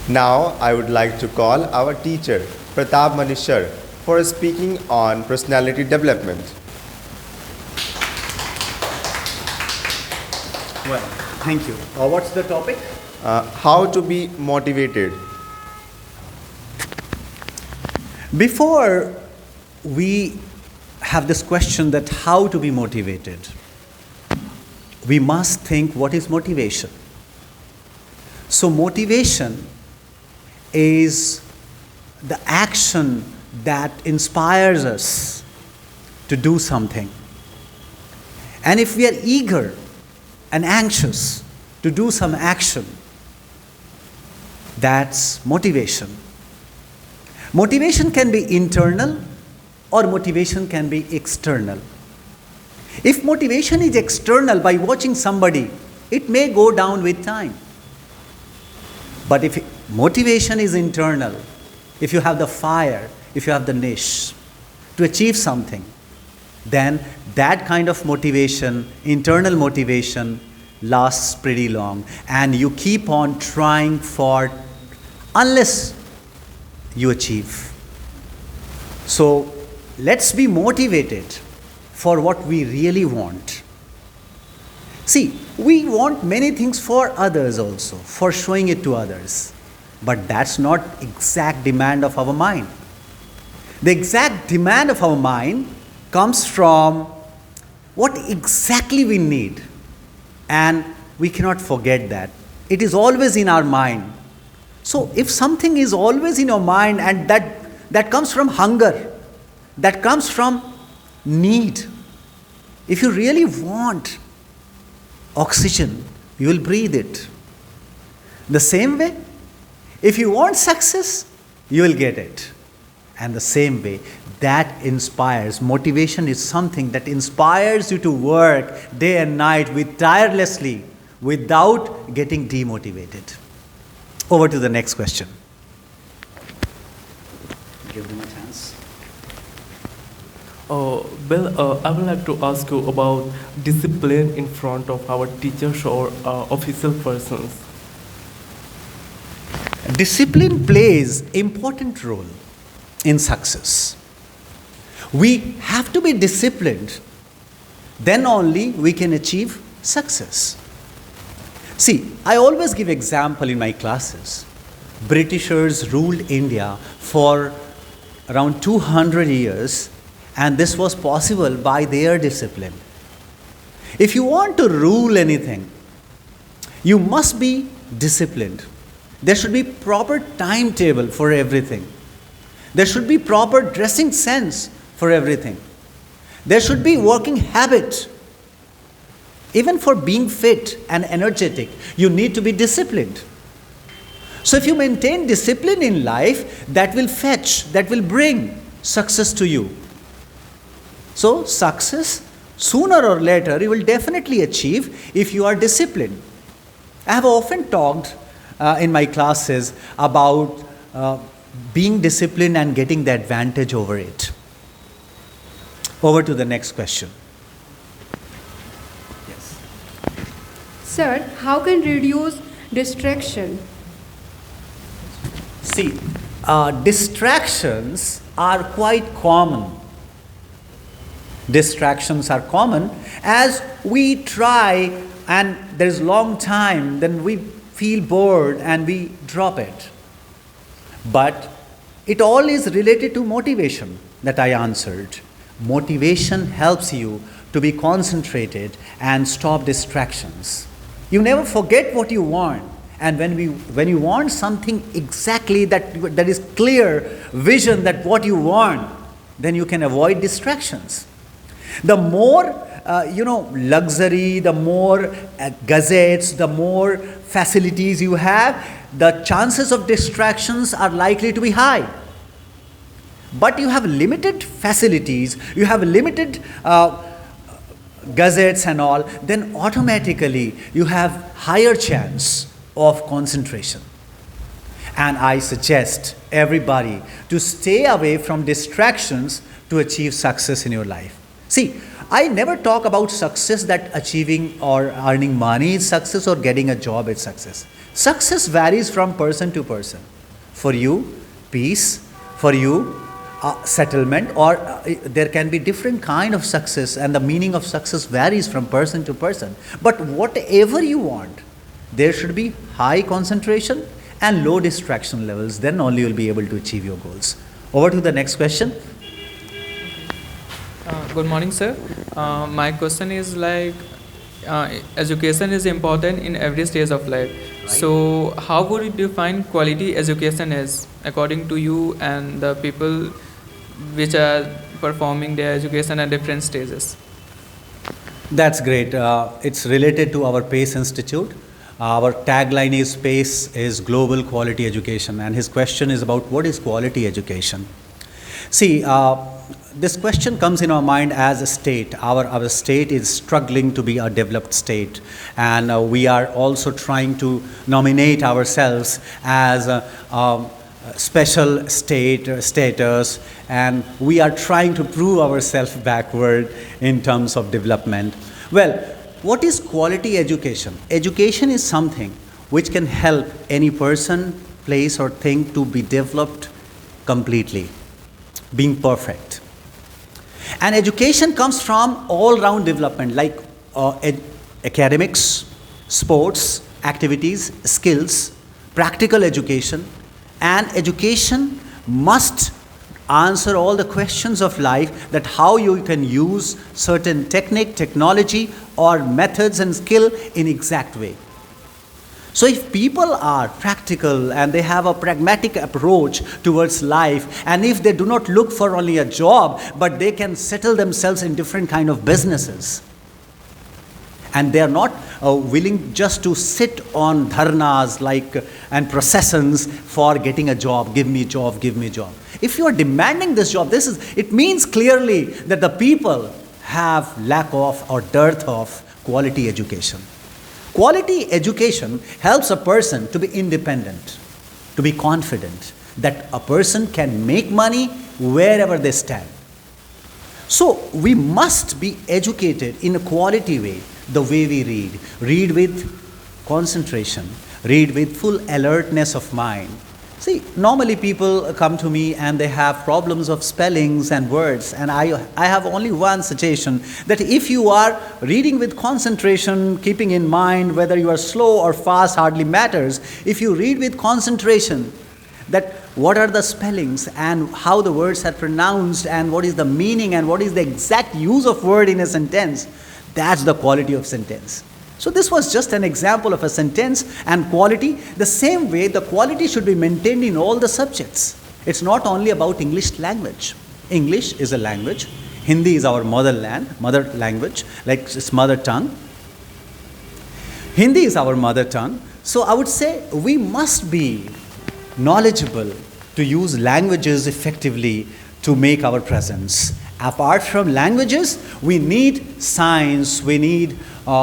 Now I would like to call our teacher, Pratap Manish, for speaking on personality development. Well, thank you. What's the topic? How to be motivated. Before we have this question that how to be motivated, we must think what is motivation. So motivation is the action that inspires us to do something. And if we are eager and anxious to do some action, that's motivation. Motivation can be internal or motivation can be external. If motivation is external by watching somebody, it may go down with time. But if motivation is internal, if you have the fire, if you have the niche to achieve something, then that kind of motivation, internal motivation, lasts pretty long. And you keep on trying for unless you achieve. So let's be motivated for what we really want. See, we want many things for others also, for showing it to others. But that's not exact demand of our mind. The exact demand of our mind comes from what exactly we need. And we cannot forget that. It is always in our mind. So if something is always in your mind and that comes from hunger, that comes from need, if you really want oxygen, you will breathe it. The same way, if you want success, you will get it. And the same way, that inspires. Motivation is something that inspires you to work day and night tirelessly without getting demotivated. Over to the next question. Give them a chance. I would like to ask you about discipline in front of our teachers or official persons. Discipline plays important role in success. We have to be disciplined, then only we can achieve success. See, I always give example in my classes. Britishers ruled India for around 200 years, and this was possible by their discipline. If you want to rule anything, you must be disciplined. There should be proper timetable for everything. There should be proper dressing sense for everything. There should be working habit. Even for being fit and energetic, you need to be disciplined. So if you maintain discipline in life, that will bring success to you. So success, sooner or later, you will definitely achieve if you are disciplined. I have often talked in my classes about being disciplined and getting the advantage over it. Over to the next question. Yes. Sir, how can reduce distraction? See, distractions are quite common. Distractions are common as we try and there's long time, then we feel bored and we drop it. But it all is related to motivation that I answered. Motivation helps you to be concentrated and stop distractions. You never forget what you want. And when you want something exactly that is clear vision that what you want, then you can avoid distractions. The more luxury, the more gadgets, the more facilities you have, the chances of distractions are likely to be high. But you have limited facilities, you have limited gadgets and all, then automatically you have higher chance of concentration. And I suggest everybody to stay away from distractions to achieve success in your life. See, I never talk about success that achieving or earning money is success or getting a job is success. Success varies from person to person. For you, peace. For you, settlement, or there can be different kind of success, and the meaning of success varies from person to person. But whatever you want, there should be high concentration and low distraction levels. Then only you will be able to achieve your goals. Over to the next question. Good morning, sir. My question is like, education is important in every stage of life. Right. So, how would you define quality education as, according to you and the people which are performing their education at different stages? That's great. It's related to our PACE Institute. Our tagline is PACE is Global Quality Education, and his question is about what is quality education. See, this question comes in our mind as a state. Our state is struggling to be a developed state, and we are also trying to nominate ourselves as a special status, and we are trying to prove ourselves backward in terms of development. Well, what is quality education? Education is something which can help any person, place, or thing to be developed completely, being perfect. And education comes from all-round development, like academics, sports, activities, skills, practical education, and education must answer all the questions of life, that how you can use certain technology, or methods and skill in exact way. So if people are practical and they have a pragmatic approach towards life, and if they do not look for only a job, but they can settle themselves in different kind of businesses, and they are not willing just to sit on dharnas and processions for getting a job, give me job, give me job. If you are demanding this job, it means clearly that the people have lack of or dearth of quality education. Quality education helps a person to be independent, to be confident that a person can make money wherever they stand. So we must be educated in a quality way, the way we read. Read with concentration, read with full alertness of mind. See, normally people come to me and they have problems of spellings and words, and I have only one suggestion, that if you are reading with concentration, keeping in mind whether you are slow or fast hardly matters. If you read with concentration, that what are the spellings and how the words are pronounced and what is the meaning and what is the exact use of word in a sentence, that's the quality of sentence. So this was just an example of a sentence and quality. The same way, the quality should be maintained in all the subjects. It's not only about English language. English is a language. Hindi is our mother language, like it's mother tongue. Hindi is our mother tongue. So I would say we must be knowledgeable to use languages effectively to make our presence. Apart from languages, we need science, we need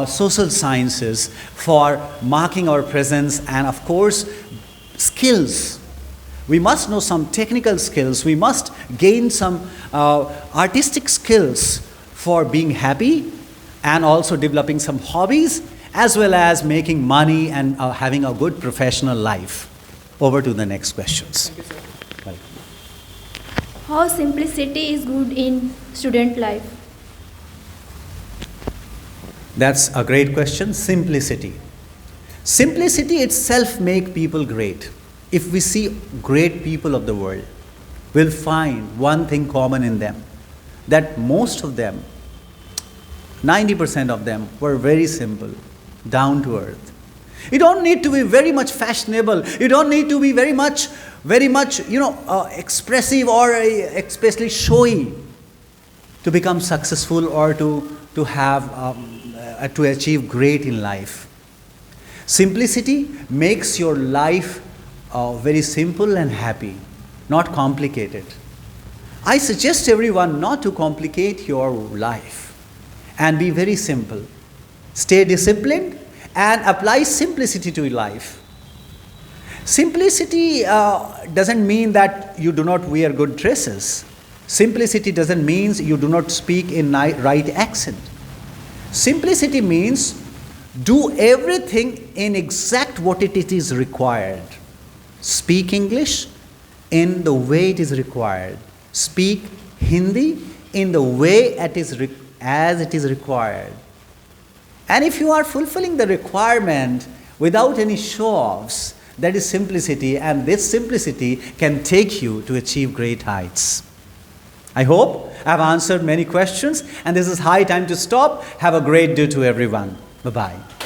social sciences for marking our presence, and of course, skills. We must know some technical skills. We must gain some artistic skills for being happy, and also developing some hobbies, as well as making money and having a good professional life. Over to the next questions. Thank you, sir. Welcome. How simplicity is good in student life? That's a great question. Simplicity. Simplicity itself makes people great. If we see great people of the world, we'll find one thing common in them, that most of them, 90% of them, were very simple, down to earth. You don't need to be very much fashionable. You don't need to be very much, expressive or especially showy to become successful or to have to achieve great in life. Simplicity makes your life very simple and happy, not complicated. I suggest everyone not to complicate your life and be very simple. Stay disciplined and apply simplicity to your life. Simplicity doesn't mean that you do not wear good dresses. Simplicity doesn't mean you do not speak in right accent. Simplicity means Do everything in exact what it is required. Speak English in the way it is required. Speak Hindi in the way as it is required. And if you are fulfilling the requirement without any show-offs, that is simplicity, and this simplicity can take you to achieve great heights. I hope I have answered many questions, and this is high time to stop. Have a great day to everyone. Bye-bye.